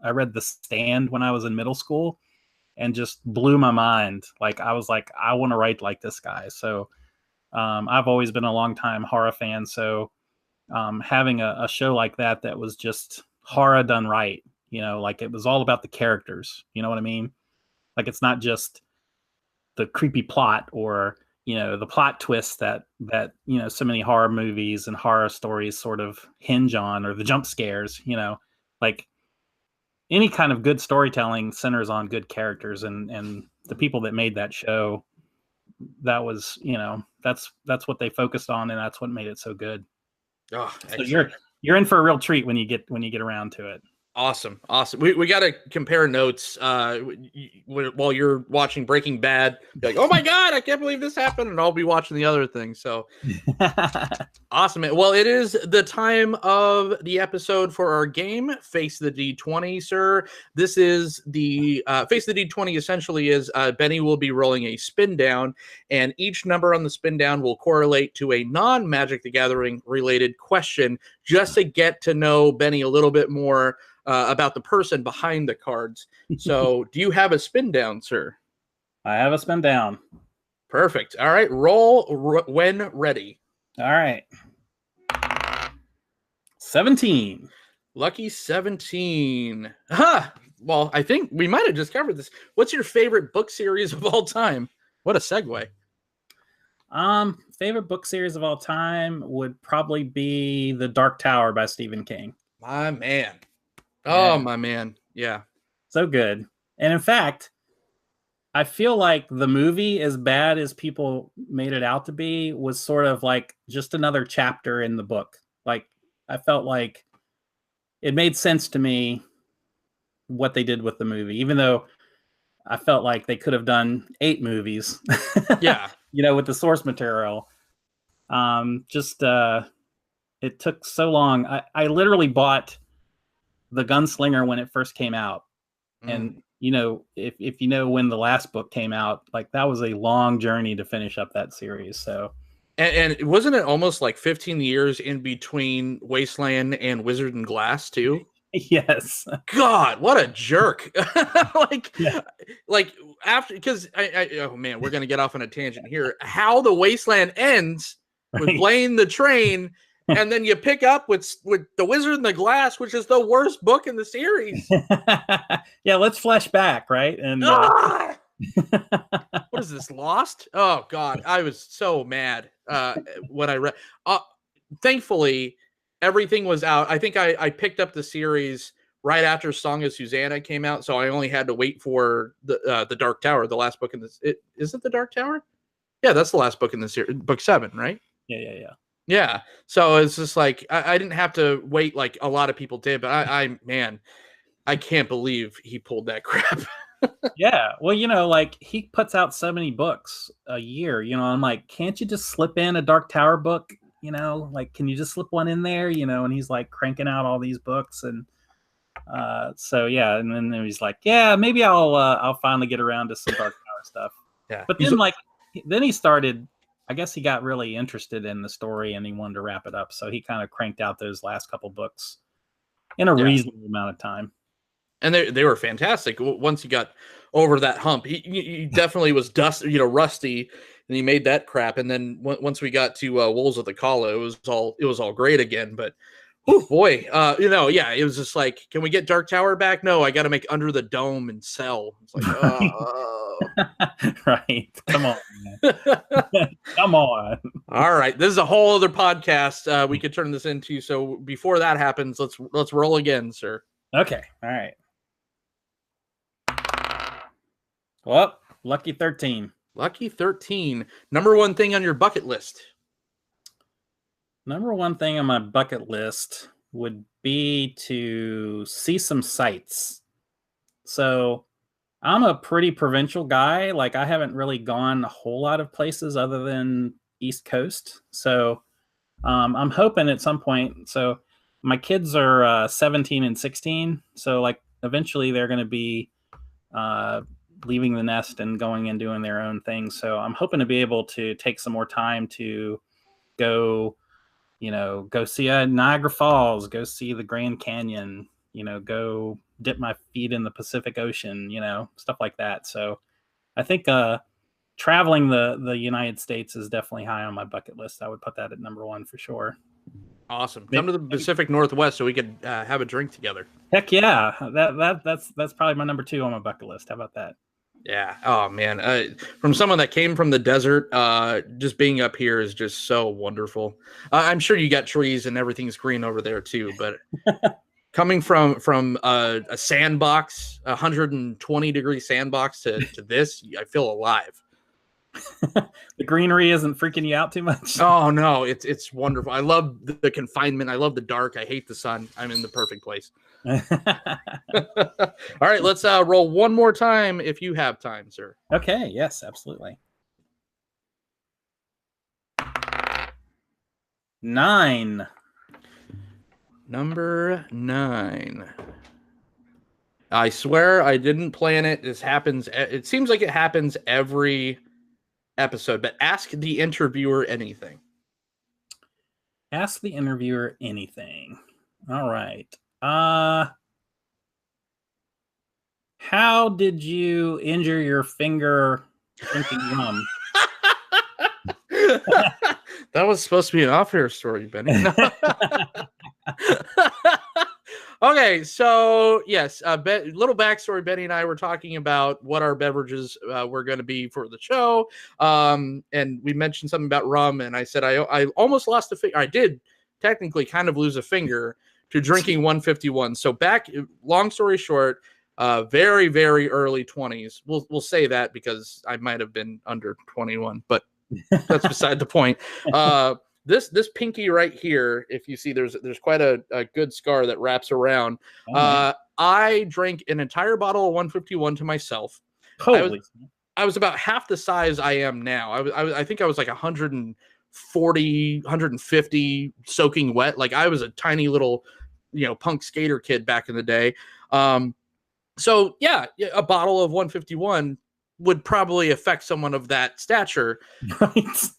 I read The Stand when I was in middle school, and just blew my mind. Like I was like, I want to write like this guy. So I've always been a long time horror fan. So having a show like that was just horror done right, like it was all about the characters. You know what I mean? Like it's not just the creepy plot or the plot twists that so many horror movies and horror stories sort of hinge on, or the jump scares. Like any kind of good storytelling centers on good characters, and the people that made that show, that was that's what they focused on, and that's what made it so good. Oh, So you're in for a real treat when you get around to it. Awesome. We got to compare notes while you're watching Breaking Bad. You're like, oh my God, I can't believe this happened. And I'll be watching the other thing. So awesome. Well, it is the time of the episode for our game, Face the D20, sir. This is the Face the D20 essentially is Benny will be rolling a spin down, and each number on the spin down will correlate to a non-Magic the Gathering related question, just to get to know Benny a little bit more about the person behind the cards. So do you have a spin down, sir? I have a spin down. Perfect. All right. Roll when ready. All right. 17. Lucky 17. Huh. Well, I think we might have just covered this. What's your favorite book series of all time? What a segue. Favorite book series of all time would probably be The Dark Tower by Stephen King. My man. Oh, my man. Yeah. So good. And in fact, I feel like the movie, as bad as people made it out to be, was sort of like just another chapter in the book. Like, I felt like it made sense to me what they did with the movie, even though I felt like they could have done 8 movies. Yeah. With the source material. It took so long. I literally bought The Gunslinger when it first came out. And, if you know when the last book came out, like that was a long journey to finish up that series. So, and wasn't it almost like 15 years in between Wasteland and Wizard and Glass too? Yes. God, what a jerk. like after, because oh man, we're going to get off on a tangent here. How the Wasteland ends with Blaine the Train, and then you pick up with The Wizard and the Glass, which is the worst book in the series. Yeah, let's flash back, right? And what is this, Lost? Oh God, I was so mad when I read. Thankfully, everything was out. I think I picked up the series right after Song of Susanna came out, so I only had to wait for the Dark Tower, the last book in this. Is it the Dark Tower? Yeah, that's the last book in the series, book 7, right? Yeah. So it's just like I didn't have to wait like a lot of people did, but I can't believe he pulled that crap. Yeah. Well, like he puts out so many books a year, I'm like, can't you just slip in a Dark Tower book? Like, can you just slip one in there? And he's like cranking out all these books. And so, yeah. And then he's like, yeah, maybe I'll finally get around to some Dark Tower stuff. Yeah. But then he started, I guess he got really interested in the story and he wanted to wrap it up. So he kind of cranked out those last couple books in a reasonable amount of time. And they were fantastic. Once he got over that hump, he definitely was rusty, and he made that crap. And then once we got to Wolves of the Kala, it was all great again. But oh boy, it was just like, can we get Dark Tower back? No, I got to make Under the Dome and Cell. It's like, Right. Come on, man. Come on. All right. This is a whole other podcast we could turn this into. So before that happens, let's roll again, sir. Okay. All right. Well, lucky 13. Lucky 13. Number one thing on your bucket list. Number one thing on my bucket list would be to see some sights. So I'm a pretty provincial guy. Like, I haven't really gone a whole lot of places other than East Coast. So I'm hoping at some point. So my kids are 17 and 16. So like eventually they're going to be leaving the nest and going and doing their own thing. So I'm hoping to be able to take some more time to go see Niagara Falls, go see the Grand Canyon, go dip my feet in the Pacific Ocean, stuff like that. So I think traveling the United States is definitely high on my bucket list. I would put that at number one for sure. Awesome. Come to the Pacific Northwest so we could have a drink together. Heck yeah. That's probably my number two on my bucket list. How about that? Yeah. Oh man. From someone that came from the desert, just being up here is just so wonderful. I'm sure you got trees and everything's green over there too, but coming from a sandbox, 120-degree sandbox to this, I feel alive. The greenery isn't freaking you out too much? Oh no, it's wonderful. I love the confinement. I love the dark. I hate the sun. I'm in the perfect place. All right, let's roll one more time if you have time, sir. Okay, yes, absolutely. 9. Number 9. I swear I didn't plan it. This happens. It seems like it happens every episode, but ask the interviewer anything. Ask the interviewer anything. All right. How did you injure your finger drinking rum? That was supposed to be an off-air story, Benny. No. Okay, so yes, little backstory. Benny and I were talking about what our beverages were going to be for the show, and we mentioned something about rum, and I said I almost lost a finger. I did technically kind of lose a finger to drinking 151. So back, long story short, very, very early 20s. We'll say that because I might have been under 21, but that's beside the point. This pinky right here, if you see, there's quite a good scar that wraps around. I drank an entire bottle of 151 to myself. Holy! I was about half the size I am now. I think I was like 140, 150 soaking wet. Like I was a tiny little, punk skater kid back in the day. So yeah, a bottle of 151 would probably affect someone of that stature. Right.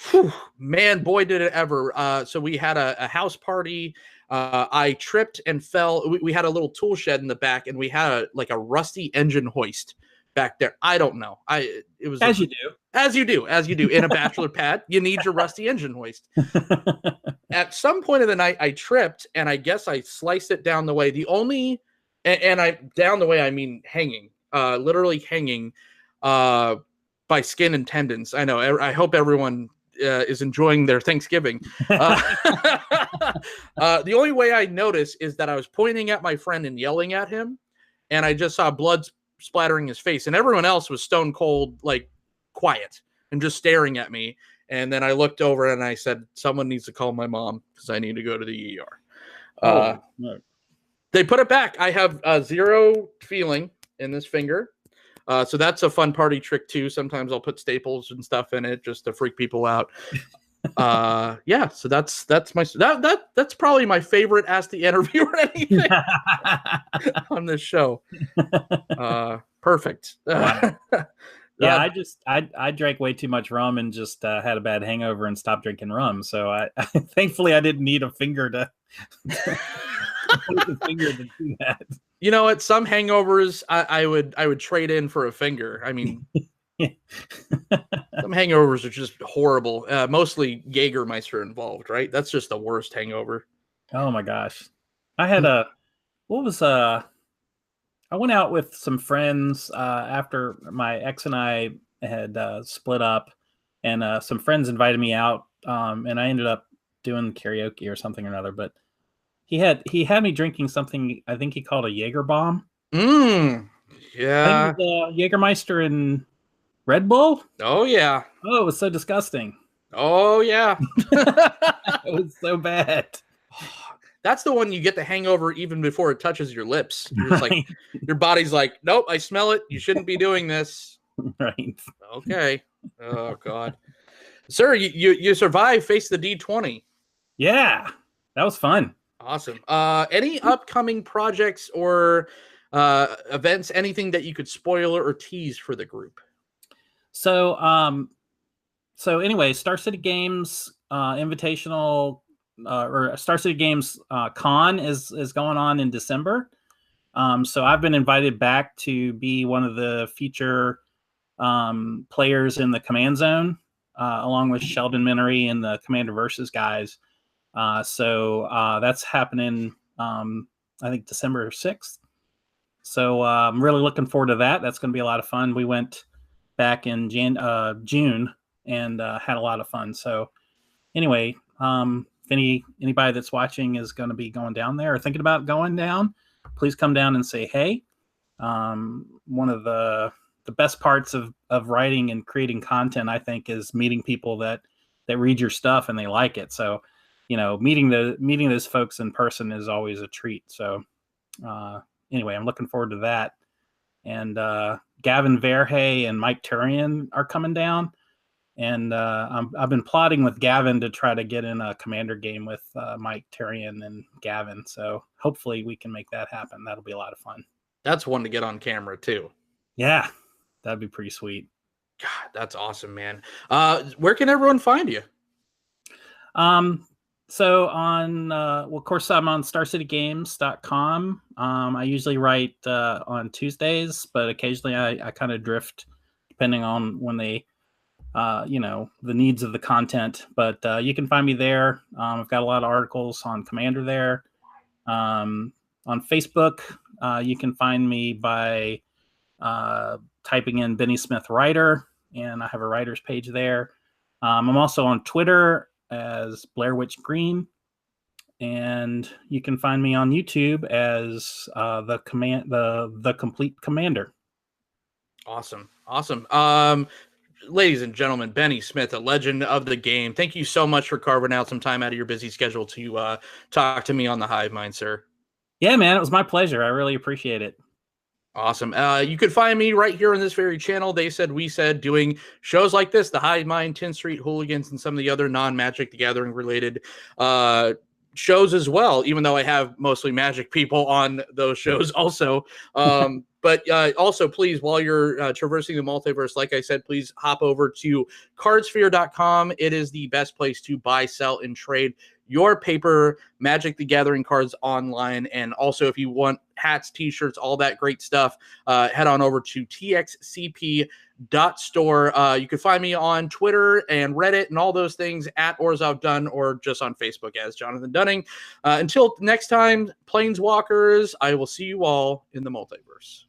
Whew, man, boy, did it ever. So we had a house party. I tripped and fell. We had a little tool shed in the back, and we had a rusty engine hoist back there. I don't know. It was as you do in a bachelor pad. You need your rusty engine hoist. At some point of the night, I tripped, and I guess I sliced it down the way. Down the way, I mean hanging, literally hanging by skin and tendons. I know. I hope everyone is enjoying their Thanksgiving. The only way I noticed is that I was pointing at my friend and yelling at him, and I just saw blood splattering his face, and everyone else was stone cold, like quiet and just staring at me. And then I looked over and I said, someone needs to call my mom because I need to go to the ER. No. They put it back. I have zero feeling in this finger. So that's a fun party trick too. Sometimes I'll put staples and stuff in it just to freak people out. Yeah. So that's that's probably my favorite Ask the Interviewer anything on this show. Perfect. Yeah, I drank way too much rum and just had a bad hangover and stopped drinking rum. So I thankfully I didn't need a finger to do that. You know what? Some hangovers I would trade in for a finger. I mean, some hangovers are just horrible. Mostly Jägermeister involved, right? That's just the worst hangover. Oh my gosh. I had I went out with some friends after my ex and I had split up, and some friends invited me out, and I ended up doing karaoke or something or another. But he had me drinking something I think he called a Jaeger bomb. I think Yeah. it was Jägermeister and Red Bull. Oh yeah. Oh, it was so disgusting. Oh yeah. It was so bad. That's the one you get the hangover even before it touches your lips. You're just like, Right. your body's like, nope, I smell it. You shouldn't be doing this. Right. Okay. Oh God, sir, you survived. Face the D20. Yeah, that was fun. Awesome. Any upcoming projects or events? Anything that you could spoil or tease for the group? So anyway, Star City Games Invitational or Star City Games Con is going on in December. So I've been invited back to be one of the feature players in the Command Zone, along with Sheldon Minery and the Commander Versus guys. So that's happening, I think, December 6th. So I'm really looking forward to that. That's going to be a lot of fun. We went back in June and had a lot of fun. So anyway, if anybody that's watching is going to be going down there or thinking about going down, please come down and say hey. One of the best parts of writing and creating content, I think, is meeting people that read your stuff and they like it. So, meeting those folks in person is always a treat. So, anyway, I'm looking forward to that. And Gavin Verhey and Mike Turian are coming down. And I've been plotting with Gavin to try to get in a Commander game with Mike Turian and Gavin. So hopefully we can make that happen. That'll be a lot of fun. That's one to get on camera too. Yeah, that'd be pretty sweet. God, that's awesome, man. Where can everyone find you? So of course, I'm on starcitygames.com. I usually write on Tuesdays, but occasionally I kind of drift depending on when they, the needs of the content. But you can find me there. I've got a lot of articles on Commander there. On Facebook, you can find me by typing in Bennie Smith Writer, and I have a writer's page there. I'm also on Twitter as Blair Witch Green, and you can find me on YouTube as the Complete Commander. Awesome. Ladies and gentlemen, Bennie Smith, a legend of the game. Thank you so much for carving out some time out of your busy schedule to talk to me on the Hive Mind, sir. Yeah, man, it was my pleasure. I really appreciate it. Awesome. You could find me right here on this very channel. They Said, We Said, doing shows like this, the Hive Mind, 10th Street Hooligans, and some of the other non-Magic the Gathering related shows as well, even though I have mostly Magic people on those shows also. But also, please, while you're traversing the multiverse, like I said, please hop over to cardsphere.com. It is the best place to buy, sell, and trade your paper Magic the Gathering cards online. And also, if you want hats, t-shirts, all that great stuff, head on over to txcp.store. You can find me on Twitter and Reddit and all those things at Orzhov Dunn, or just on Facebook as Jonathan Dunning. Until next time, Planeswalkers, I will see you all in the multiverse.